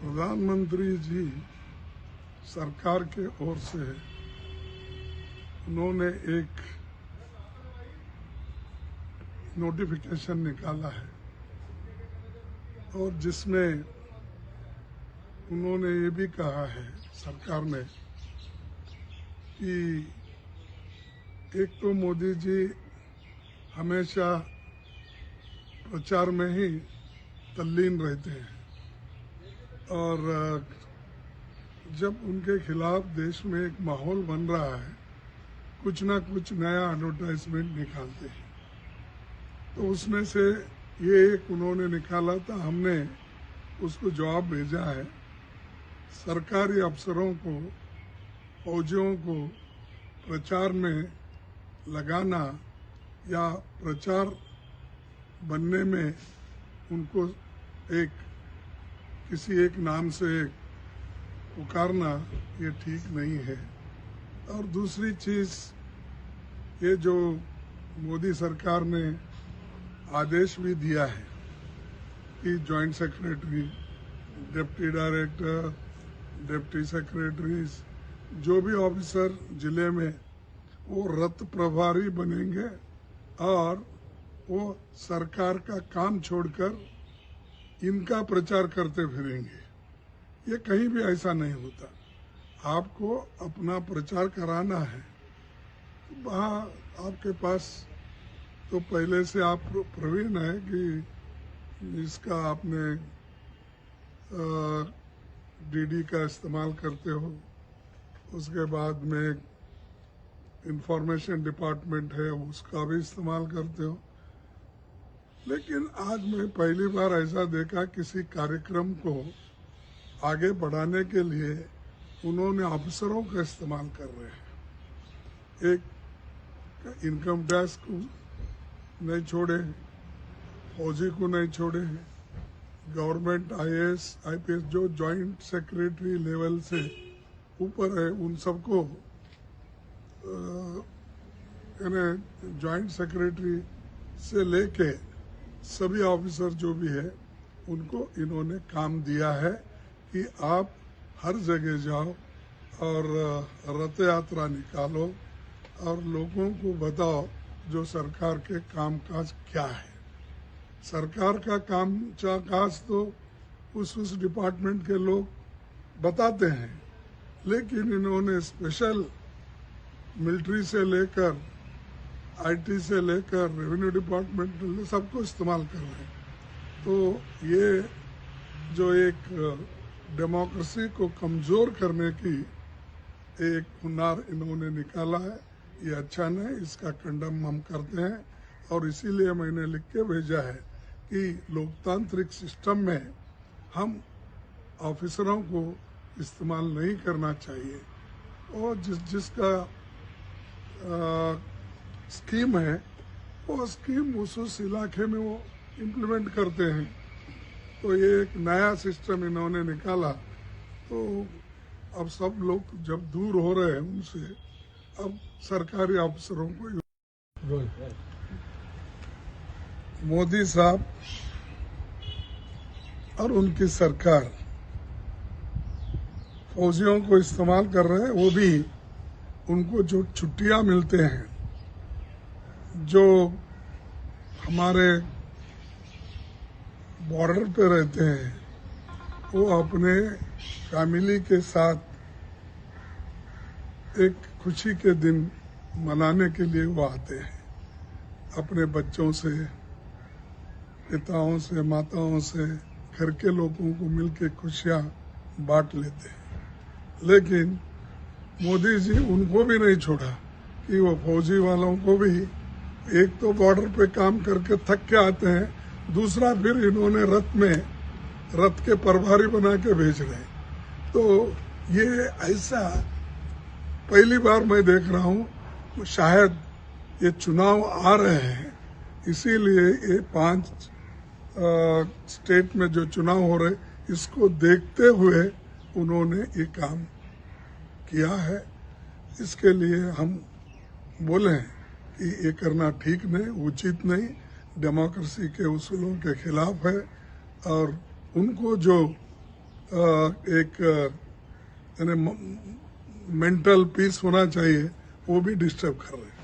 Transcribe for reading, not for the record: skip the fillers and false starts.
प्रधानमंत्री जी सरकार के ओर से उन्होंने एक नोटिफिकेशन निकाला है और जिसमें उन्होंने ये भी कहा है सरकार ने कि एक तो मोदी जी हमेशा प्रचार में ही तल्लीन रहते हैं और जब उनके खिलाफ देश में एक माहौल बन रहा है कुछ ना कुछ नया एडवर्टाइजमेंट निकालते हैं। तो उसमें से ये एक उन्होंने निकाला था, हमने उसको जवाब भेजा है। सरकारी अफसरों को, फौजियों को प्रचार में लगाना या प्रचार बनने में उनको किसी एक नाम से पुकारना ये ठीक नहीं है। और दूसरी चीज़, ये जो मोदी सरकार ने आदेश भी दिया है कि joint secretary, deputy director, deputy secretaries, जो भी ऑफिसर जिले में वो रथ प्रभारी बनेंगे और वो सरकार का काम छोड़कर इनका प्रचार करते फिरेंगे। ये कहीं भी ऐसा नहीं होता। आपको अपना प्रचार कराना है, वहाँ आपके पास तो पहले से आप प्रवीण है कि इसका आपने डीडी का इस्तेमाल करते हो, उसके बाद में इंफॉर्मेशन डिपार्टमेंट है उसका भी इस्तेमाल करते हो। लेकिन आज मैं पहली बार ऐसा देखा किसी कार्यक्रम को आगे बढ़ाने के लिए उन्होंने अफसरों का इस्तेमाल कर रहे हैं। एक इनकम टैक्स को नहीं छोड़े, फौजी को नहीं छोड़े, गवर्नमेंट आईएएस आईपीएस जो जॉइंट सेक्रेटरी लेवल से ऊपर है उन सबको जॉइंट सेक्रेटरी से लेके सभी ऑफिसर जो भी है उनको इन्होंने काम दिया है कि आप हर जगह जाओ और रथ यात्रा निकालो और लोगों को बताओ जो सरकार के कामकाज क्या है। सरकार का कामकाज तो उस डिपार्टमेंट के लोग बताते हैं, लेकिन इन्होंने स्पेशल मिलिट्री से लेकर आईटी से लेकर रेवेन्यू डिपार्टमेंट सबको इस्तेमाल कर रहे हैं। तो ये जो एक डेमोक्रेसी को कमज़ोर करने की एक हुनर इन्होंने निकाला है, ये अच्छा नहीं, इसका कंडम हम करते हैं। और इसीलिए मैंने लिख के भेजा है कि लोकतांत्रिक सिस्टम में हम ऑफिसरों को इस्तेमाल नहीं करना चाहिए और जिसका स्कीम है वो स्कीम उस इलाके में वो इम्प्लीमेंट करते हैं। तो ये एक नया सिस्टम इन्होंने निकाला, तो अब सब लोग जब दूर हो रहे हैं उनसे, अब सरकारी अफसरों को मोदी साहब और उनकी सरकार फौजियों को इस्तेमाल कर रहे हैं। वो भी उनको जो छुट्टियां मिलते हैं, जो हमारे बॉर्डर पे रहते हैं, वो अपने फैमिली के साथ एक खुशी के दिन मनाने के लिए वो आते हैं। अपने बच्चों से, पिताओं से, माताओं से, घर के लोगों को मिलके खुशियां बांट लेते हैं। लेकिन मोदी जी उनको भी नहीं छोड़ा कि वो फौजी वालों को भी, एक तो बॉर्डर पे काम करके थक के आते हैं, दूसरा फिर इन्होंने रथ के प्रभारी बना के भेज रहे हैं। तो ये ऐसा पहली बार मैं देख रहा हूँ। शायद ये चुनाव आ रहे हैं, इसीलिए ये 5 स्टेट में जो चुनाव हो रहे इसको देखते हुए उन्होंने ये काम किया है। इसके लिए हम बोले कि ये करना ठीक नहीं, उचित नहीं, डेमोक्रेसी के उसूलों के खिलाफ है। और उनको जो एक यानी मेंटल पीस होना चाहिए, वो भी डिस्टर्ब कर रहे हैं।